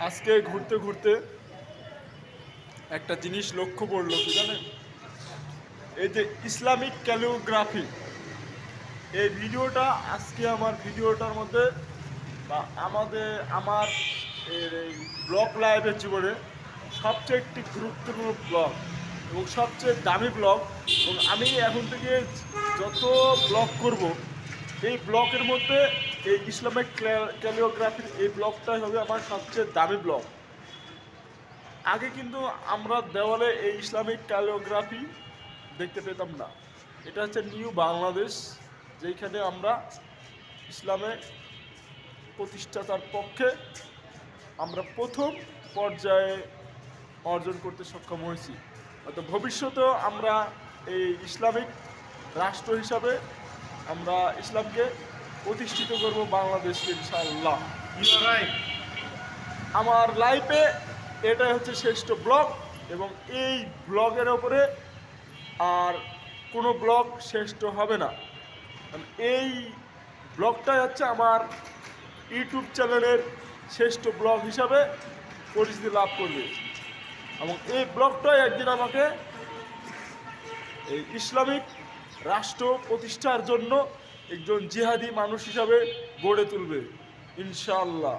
আজকে ঘুরতে ঘুরতে একটা জিনিস লক্ষ্য করলো কি জানেন, এই যে ইসলামিক ক্যালিওগ্রাফি, এই ভিডিওটা আজকে আমার ভিডিওটার মধ্যে বা আমার এই ব্লগ লাইভের জীবনে সবচেয়ে একটি গুরুত্বপূর্ণ ব্লগ এবং সবচেয়ে দামি ব্লগ। এবং আমি এখন থেকে যত ব্লগ করব, এই ব্লগের মধ্যে এই ইসলামিক ক্যালিওগ্রাফির এই ব্লগটাই হবে আমার সবচেয়ে দামি ব্লগ। আগে কিন্তু আমরা দেওয়ালে এই ইসলামিক ক্যালিওগ্রাফি দেখতে পেতাম না। এটা হচ্ছে নিউ বাংলাদেশ, যেখানে আমরা ইসলামে প্রতিষ্ঠাতার পক্ষে আমরা প্রথম পর্যায়ে অর্জন করতে সক্ষম হয়েছি। হয়তো ভবিষ্যতেও আমরা এই ইসলামিক রাষ্ট্র হিসাবে আমরা ইসলামকে প্রতিষ্ঠিত করব বাংলাদেশকে, ইনশাআল্লাহ। আমার লাইফে এটাই হচ্ছে শ্রেষ্ঠ ব্লগ এবং এই ব্লগের ওপরে আর কোনো ব্লগ শ্রেষ্ঠ হবে না। এই ব্লগটাই হচ্ছে আমার ইউটিউব চ্যানেলের শ্রেষ্ঠ ব্লগ হিসাবে পরিচিতি লাভ করবে এবং এই ব্লগটাই একদিন আমাকে এই ইসলামিক রাষ্ট্র প্রতিষ্ঠার জন্য একজন জিহাদি মানুষ হিসাবে গড়ে তুলবে, ইনশাআল্লাহ।